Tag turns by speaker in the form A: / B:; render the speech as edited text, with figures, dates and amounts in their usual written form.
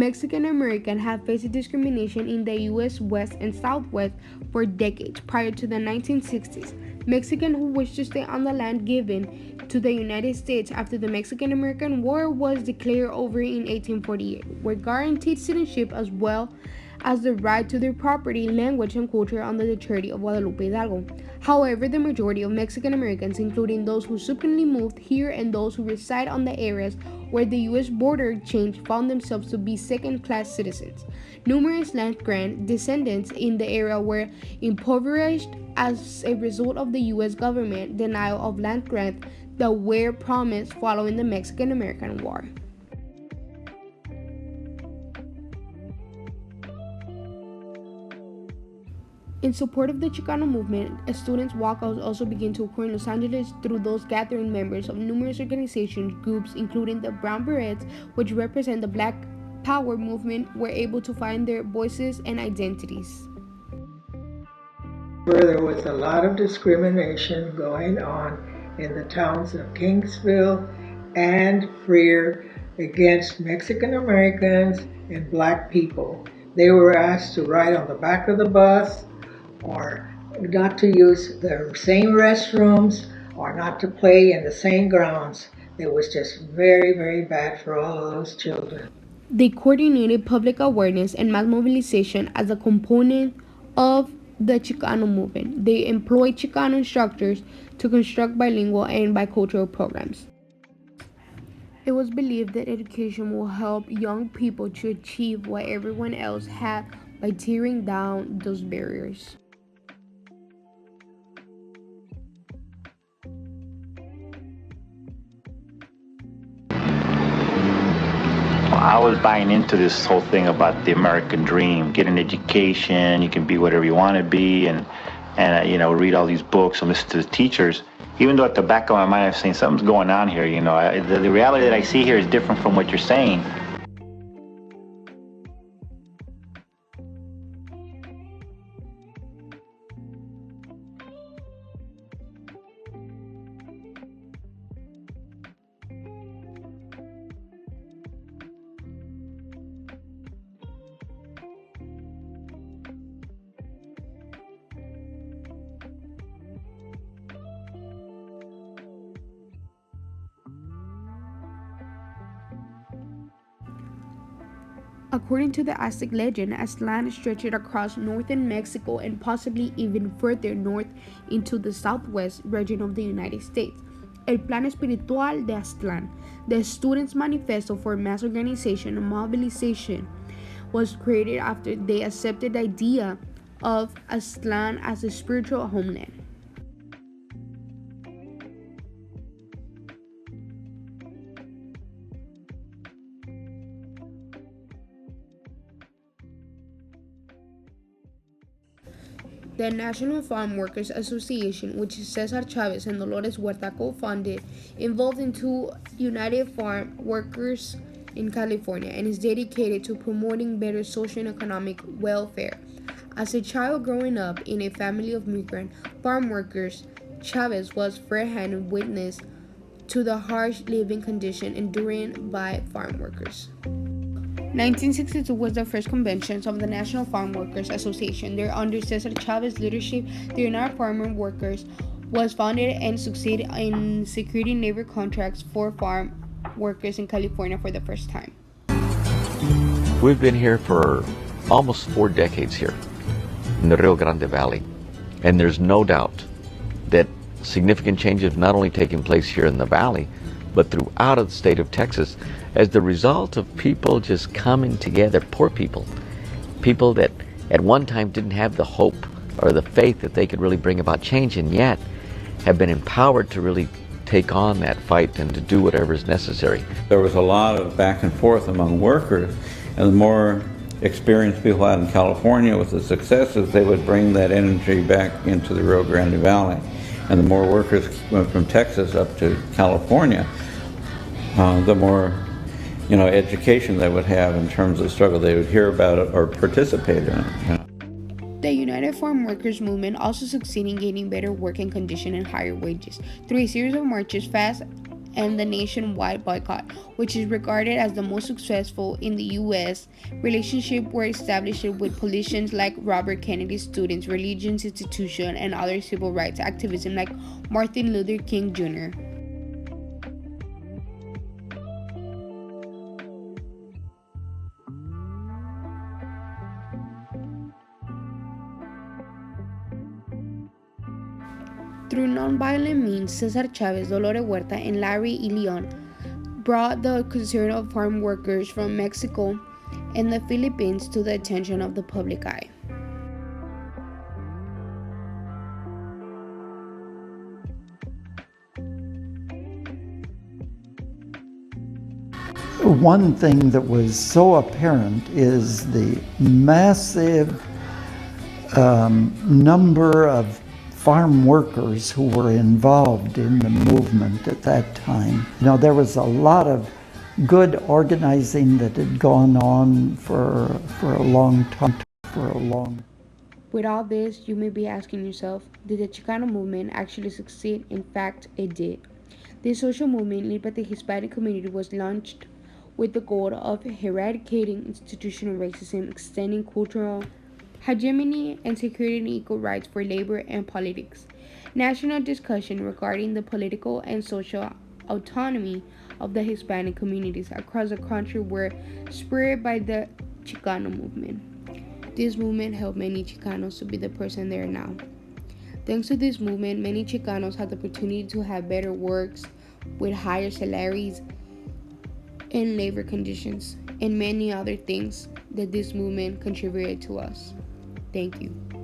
A: Mexican Americans have faced discrimination in the U.S. West and Southwest for decades. Prior to the 1960s, Mexicans who wished to stay on the land given to the United States after the Mexican-American War was declared over in 1848 were guaranteed citizenship as well as the right to their property, language, and culture under the Treaty of Guadalupe Hidalgo. However, the majority of Mexican Americans, including those who subsequently moved here and those who reside on the areas where the U.S. border changed, found themselves to be second-class citizens. Numerous land grant descendants in the area were impoverished as a result of the U.S. government denial of land grants that were promised following the Mexican-American War. In support of the Chicano Movement, students' walkouts also began to occur in Los Angeles through those gathering members of numerous organizations, groups, including the Brown Berets, which represent the Black Power movement, were able to find their voices and identities.
B: Where there was a lot of discrimination going on in the towns of Kingsville and Freer against Mexican Americans and Black people. They were asked to ride on the back of the bus, or not to use the same restrooms, or not to play in the same grounds. It was just very, very bad for all of those children.
A: They coordinated public awareness and mass mobilization as a component of the Chicano movement. They employed Chicano instructors to construct bilingual and bicultural programs. It was believed that education will help young people to achieve what everyone else had by tearing down those barriers.
C: I was buying into this whole thing about the American dream. Get an education, you can be whatever you want to be, and read all these books and listen to the teachers. Even though at the back of my mind I'm saying something's going on here, the reality that I see here is different from what you're saying.
A: According to the Aztec legend, Aztlán stretched across northern Mexico and possibly even further north into the southwest region of the United States. El Plan Espiritual de Aztlán, the Students' Manifesto for Mass Organization and Mobilization, was created after they accepted the idea of Aztlán as a spiritual homeland. The National Farm Workers Association, which Cesar Chavez and Dolores Huerta co-founded, involved in two United Farm Workers in California and is dedicated to promoting better social and economic welfare. As a child growing up in a family of migrant farm workers, Chavez was first-hand witness to the harsh living condition endured by farm workers. 1962 was the first convention of the National Farm Workers Association. There, under Cesar Chavez's leadership, the United Farm Workers was founded and succeeded in securing labor contracts for farm workers in California for the first time.
D: We've been here for almost 4 decades here in the Rio Grande Valley, and there's no doubt that significant changes have not only taken place here in the valley, but throughout the state of Texas as the result of people just coming together, poor people that at one time didn't have the hope or the faith that they could really bring about change, and yet have been empowered to really take on that fight and to do whatever is necessary.
E: There was a lot of back and forth among workers, and the more experienced people had in California with the successes, they would bring that energy back into the Rio Grande Valley. And the more workers went from Texas up to California, the more education they would have in terms of the struggle. They would hear about it or participate in it.
A: The United Farm Workers Movement also succeeded in gaining better working conditions and higher wages through a series of marches, fasts, and the nationwide boycott, which is regarded as the most successful in the U.S. Relationships were established with politicians like Robert Kennedy, students, religious institutions, and other civil rights activism like Martin Luther King Jr. Through nonviolent means, Cesar Chavez, Dolores Huerta, and Larry E. Leon brought the concern of farm workers from Mexico and the Philippines to the attention of the public eye.
F: One thing that was so apparent is the massive number of farm workers who were involved in the movement at that time. There was a lot of good organizing that had gone on for a long time.
A: With all this, you may be asking yourself, did the Chicano movement actually succeed? In fact, it did. This social movement led by the Hispanic community was launched with the goal of eradicating institutional racism, extending cultural hegemony, and securing equal rights for labor and politics. National discussion regarding the political and social autonomy of the Hispanic communities across the country were spurred by the Chicano movement. This movement helped many Chicanos to be the person they are now. Thanks to this movement, many Chicanos had the opportunity to have better works with higher salaries and labor conditions, and many other things that this movement contributed to us. Thank you.